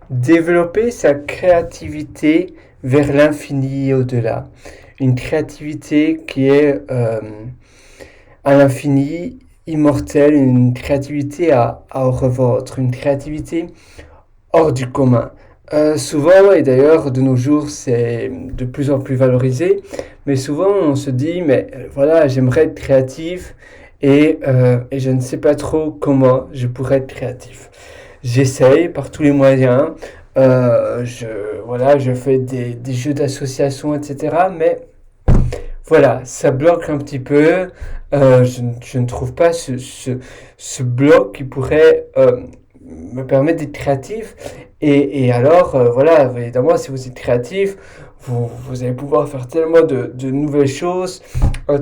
Développer sa créativité vers l'infini et au-delà. Une créativité qui est à l'infini, immortelle, une créativité à revendre, une créativité hors du commun. Souvent, et d'ailleurs de nos jours c'est de plus en plus valorisé, mais souvent on se dit, mais voilà, j'aimerais être créatif et je ne sais pas trop comment je pourrais être créatif. J'essaye par tous les moyens, je, voilà, je fais des jeux d'association, etc. Mais voilà, ça bloque un petit peu. Je ne trouve pas ce bloc qui pourrait me permettre d'être créatif. Et alors, voilà, évidemment, si vous êtes créatif, vous allez pouvoir faire tellement de nouvelles choses,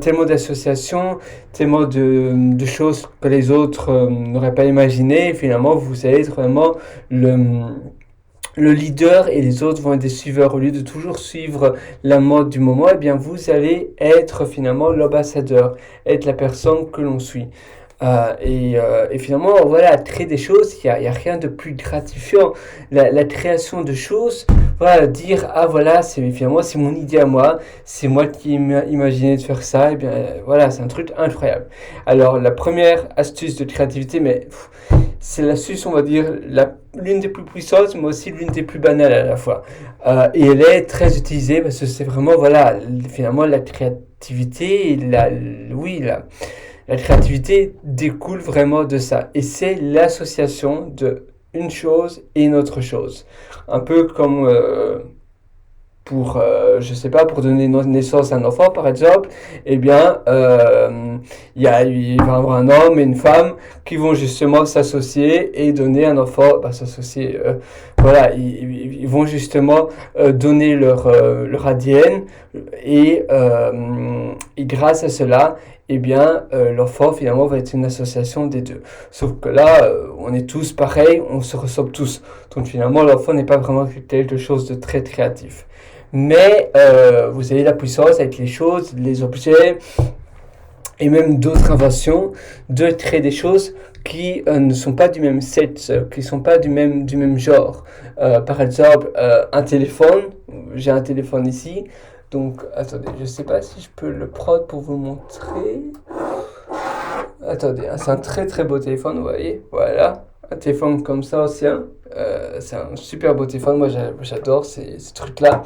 tellement d'associations, tellement de choses que les autres n'auraient pas imaginé. Et finalement, vous allez être vraiment le, le leader et les autres vont être des suiveurs. Au lieu de toujours suivre la mode du moment, eh bien vous allez être finalement l'ambassadeur, être la personne que l'on suit. Et finalement, voilà, créer des choses, il y a rien de plus gratifiant. La création de choses, voilà, dire, ah voilà, finalement, c'est mon idée à moi, c'est moi qui ai imaginé de faire ça, et bien voilà, c'est un truc incroyable. Alors, la première astuce de créativité, mais c'est l'astuce, on va dire, l'une des plus puissantes, mais aussi l'une des plus banales à la fois. Et elle est très utilisée parce que c'est vraiment, voilà, finalement, la créativité, oui, la créativité découle vraiment de ça. Et c'est l'association de une chose et une autre chose. Un peu comme pour, je sais pas, pour donner naissance à un enfant, par exemple, eh bien, il va y avoir un homme et une femme qui vont justement s'associer et donner un enfant, bah, s'associer, voilà, ils vont justement donner leur ADN et grâce à cela, eh bien, l'enfant finalement va être une association des deux. Sauf que là, on est tous pareils, on se ressemble tous. Donc finalement, l'enfant n'est pas vraiment quelque chose de très créatif. Mais vous avez la puissance avec les choses, les objets et même d'autres inventions de créer des choses qui ne sont pas du même set, qui ne sont pas du même genre. Par exemple, un téléphone, j'ai un téléphone ici, donc attendez, je ne sais pas si je peux le prendre pour vous montrer. Attendez, hein, c'est un très très beau téléphone, vous voyez, voilà, un téléphone comme ça ancien, c'est un super beau téléphone, moi j'adore ces trucs-là.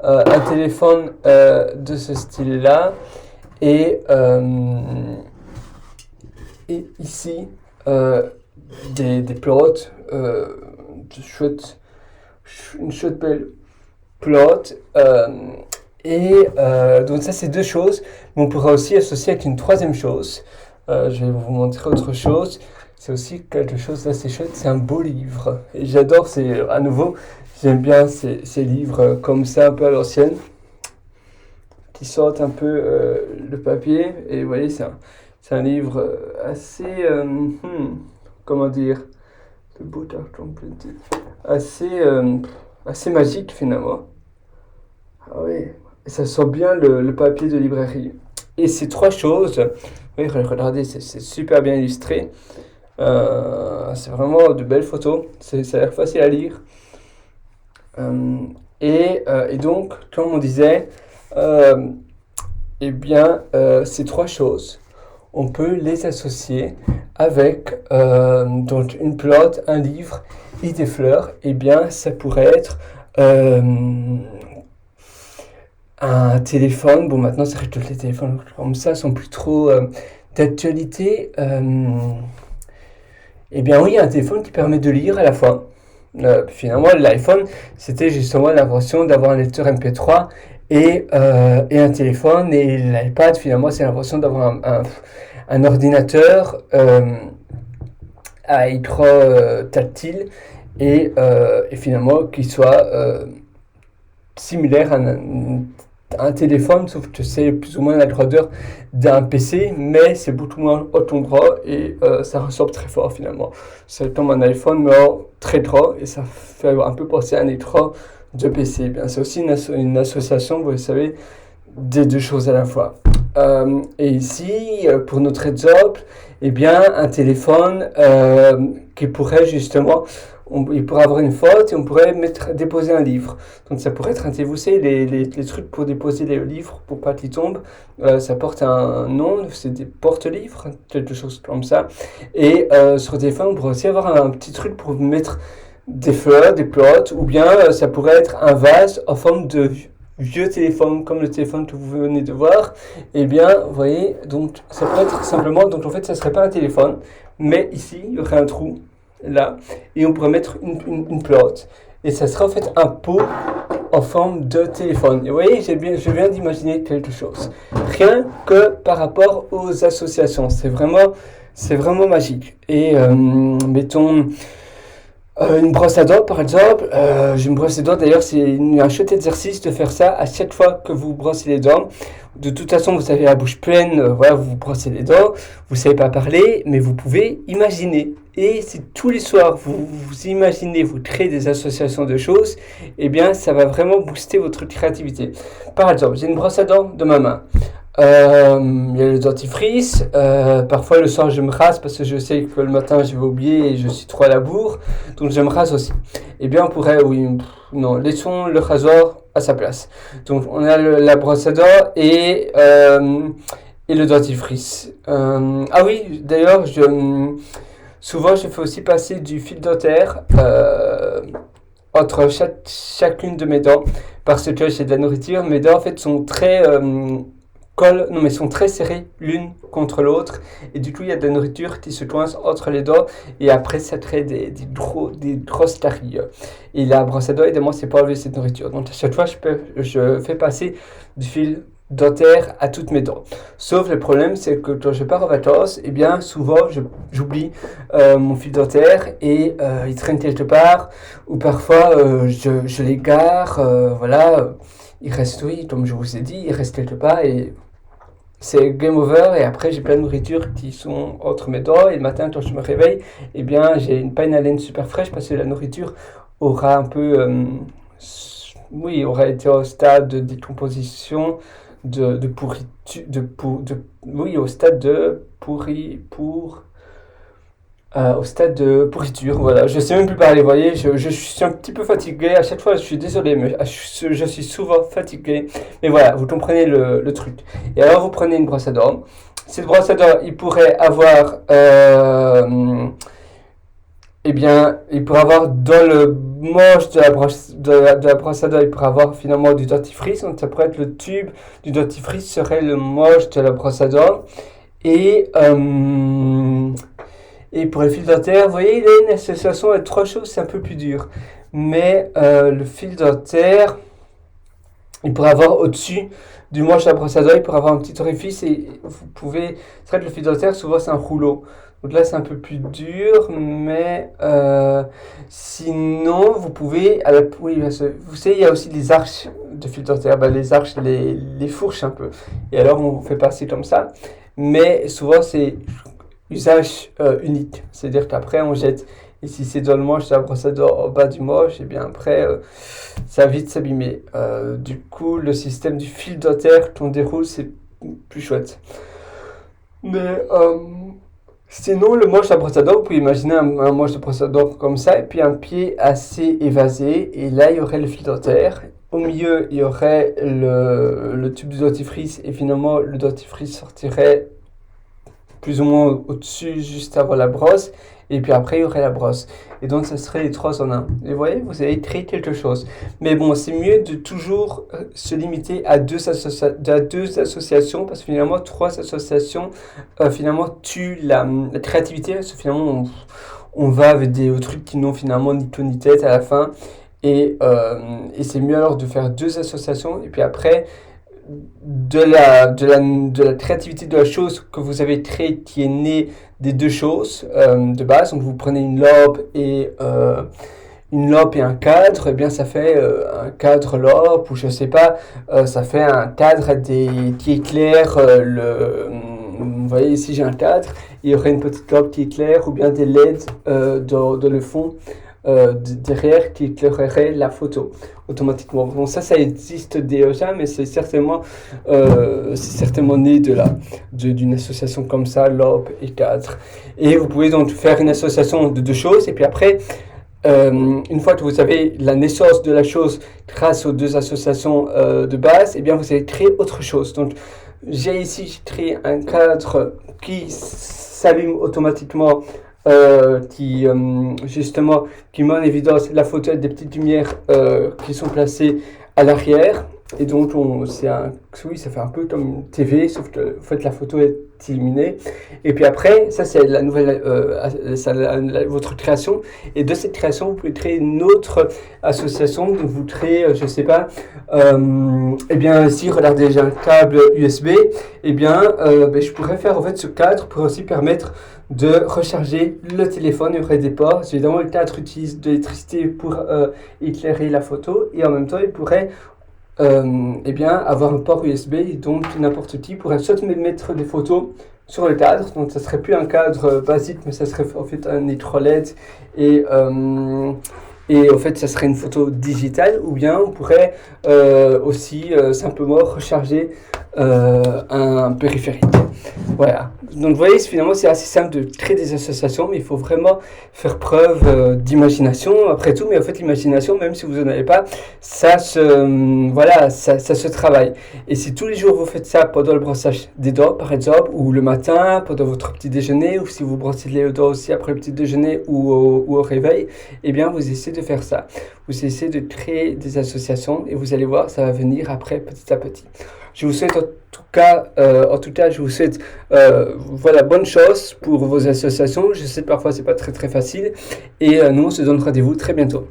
Un téléphone de ce style-là. Et, euh, et ici, des plots, une chouette belle plot. Donc ça, c'est deux choses. Mais on pourra aussi associer avec une troisième chose. Je vais vous montrer autre chose. C'est aussi quelque chose d'assez chouette. C'est un beau livre. Et j'adore, à nouveau, j'aime bien ces livres comme ça, un peu à l'ancienne, qui sortent un peu le papier. Et vous voyez, c'est un livre assez, comment dire, le beau d'argent planté, assez, assez magique finalement. Ah oui, et ça sent bien le papier de librairie. Et ces trois choses, oui, regardez, c'est super bien illustré. C'est vraiment de belles photos. Ça a l'air facile à lire. Et donc, comme on disait, euh, eh bien, ces trois choses, on peut les associer avec donc une plante, un livre et des fleurs. Eh bien, ça pourrait être euh, un téléphone. Bon, maintenant, c'est vrai que tous les téléphones comme ça sont plus trop d'actualité. Eh bien, oui, un téléphone qui permet de lire à la fois. Finalement, l'iPhone, c'était justement l'invention d'avoir un lecteur MP3 et un téléphone. Et l'iPad, finalement, c'est l'invention d'avoir un ordinateur à écran tactile et finalement qui soit similaire à un téléphone, sauf que c'est plus ou moins la grandeur d'un PC, mais c'est beaucoup moins haut en gras et ça ressemble très fort finalement. C'est comme un iPhone, mais très gras et ça fait un peu penser à un écran de PC. Bien, c'est aussi une association, vous le savez, des deux choses à la fois. Et ici, pour notre exemple, eh bien, un téléphone qui pourrait justement il pourrait avoir une faute et on pourrait déposer un livre. Donc ça pourrait être vous savez, les trucs pour déposer les livres pour pas qu'ils tombent, ça porte un nom, c'est des porte-livres, quelque chose comme ça. Et sur le téléphone, on pourrait aussi avoir un petit truc pour mettre des fleurs, des plantes, ou bien ça pourrait être un vase en forme de vieux téléphone, comme le téléphone que vous venez de voir. Eh bien, vous voyez, donc ça peut être simplement, donc en fait, ça serait pas un téléphone, mais ici, il y aurait un trou, là, et on pourrait mettre une plante. Et ça serait en fait un pot en forme de téléphone. Et vous voyez, je viens d'imaginer quelque chose. Rien que par rapport aux associations. C'est vraiment magique. Et mettons une brosse à dents, par exemple. J'ai une brosse à dents, d'ailleurs, c'est un chouette exercice de faire ça à chaque fois que vous brossez les dents. De toute façon, vous avez la bouche pleine, voilà, vous brossez les dents, vous ne savez pas parler, mais vous pouvez imaginer. Et si tous les soirs, vous imaginez, vous créez des associations de choses, eh bien, ça va vraiment booster votre créativité. Par exemple, j'ai une brosse à dents de ma main. Il y a le dentifrice. Parfois, le soir, je me rase parce que je sais que le matin, je vais oublier et je suis trop à la bourre. Donc, je me rase aussi. Eh bien, on pourrait, non, laissons le rasoir à sa place. Donc, on a la brosse à dents et le dentifrice. Ah oui, d'ailleurs, souvent, je fais aussi passer du fil dentaire entre chacune de mes dents parce que j'ai de la nourriture. Mes dents, en fait, sont sont très serrées l'une contre l'autre et du coup il y a de la nourriture qui se coince entre les dents et après ça crée des grosses caries. Et la brosse à dents, évidemment, c'est pas enlever cette nourriture. Donc à chaque fois je fais passer du fil dentaire à toutes mes dents. Sauf le problème, c'est que quand je pars en vacances, eh bien souvent j'oublie mon fil dentaire et il traîne quelque part ou parfois je l'égare, voilà. Il reste, oui, comme je vous ai dit, il reste quelque part et c'est game over. Et après, j'ai plein de nourriture qui sont entre mes dents. Et le matin, quand je me réveille, eh bien, j'ai une paille à laine super fraîche parce que la nourriture aura un peu, aura été au stade de décomposition, de pourriture, au stade de au stade de pourriture, voilà. Je sais même plus parler, vous voyez, je suis un petit peu fatigué, à chaque fois je suis désolé, mais je suis souvent fatigué, mais voilà, vous comprenez le truc. Et alors vous prenez une brosse à dents, cette brosse à dents, il pourrait avoir, il pourrait avoir dans le manche de la brosse à dents, il pourrait avoir finalement du dentifrice, donc ça pourrait être le tube du dentifrice serait le manche de la brosse à dents, et pour le fil dentaire, vous voyez, il y a une association avec trois choses, c'est un peu plus dur. Mais le fil dentaire, il pourrait avoir au-dessus du manche à la brosse à dents, il pourrait avoir un petit orifice et vous pouvez... C'est vrai que le fil dentaire, souvent c'est un rouleau. Donc là, c'est un peu plus dur, mais sinon, vous pouvez... vous savez, il y a aussi des arches de fil dentaire. Les arches, les fourches un peu. Et alors, on fait passer comme ça. Mais souvent, c'est... usage unique, c'est-à-dire qu'après on jette, et si c'est dans le manche de la brosse à dents au bas du manche, et bien après ça va vite s'abîmer. Du coup, le système du fil dentaire qu'on déroule, c'est plus chouette. Mais sinon, le manche de la brosse à dents, vous pouvez imaginer un manche de brosse à dents comme ça, et puis un pied assez évasé, et là il y aurait le fil dentaire. Au milieu, il y aurait le tube du dentifrice, et finalement le dentifrice sortirait plus ou moins au-dessus, juste avant la brosse, et puis après il y aurait la brosse. Et donc ça serait les trois en un. Et vous voyez, vous avez créé quelque chose. Mais bon, c'est mieux de toujours se limiter à deux associations, parce que finalement, trois associations, finalement, tuent la créativité, parce que finalement, on va avec des trucs qui n'ont finalement ni queue ni tête à la fin. Et c'est mieux alors de faire deux associations, et puis après, de la créativité de la chose que vous avez créée qui est née des deux choses de base. Donc vous prenez une lampe et un cadre, et bien ça fait un cadre lampe, ou je sais pas, ça fait un cadre qui éclaire vous voyez ici j'ai un cadre, il y aurait une petite lampe qui éclaire, ou bien des LED dans le fond derrière qui éclairerait la photo automatiquement. Bon, ça existe déjà, mais c'est certainement né d'une association comme ça, lampe et cadre. Et vous pouvez donc faire une association de deux choses, et puis après, une fois que vous avez la naissance de la chose grâce aux deux associations de base, eh bien vous allez créer autre chose. Donc j'ai ici créé un cadre qui s'allume automatiquement, justement qui met en évidence la photo avec des petites lumières qui sont placées à l'arrière. Et donc oui, ça fait un peu comme une TV, sauf que en fait la photo est illuminée. Et puis après, ça c'est la nouvelle, votre création. Et de cette création, vous pouvez créer une autre association. Donc vous créez, je sais pas, eh bien si regardez, j'ai un câble USB, eh bien je pourrais faire en fait ce cadre pour aussi permettre de recharger le téléphone. Il y aurait des ports. Évidemment, le cadre utilise de l'électricité pour éclairer la photo et en même temps, il pourrait eh bien, avoir un port USB, donc n'importe qui pourrait soit mettre des photos sur le cadre, donc ça serait plus un cadre basique, mais ça serait en fait un écran LED et en fait ça serait une photo digitale, ou bien on pourrait aussi simplement recharger un périphérique. Voilà. Donc vous voyez, finalement c'est assez simple de créer des associations, mais il faut vraiment faire preuve d'imagination après tout. Mais en fait l'imagination, même si vous n'en avez pas, voilà, ça se travaille. Et si tous les jours vous faites ça pendant le brossage des dents par exemple, ou le matin pendant votre petit déjeuner, ou si vous brossez les dents aussi après le petit déjeuner ou au réveil, eh bien vous essayez de faire ça. Vous essayez de créer des associations et vous allez voir, ça va venir après petit à petit. Je vous souhaite en tout cas, je vous souhaite voilà, bonne chance pour vos associations. Je sais que parfois c'est pas très facile et nous on se donne rendez-vous très bientôt.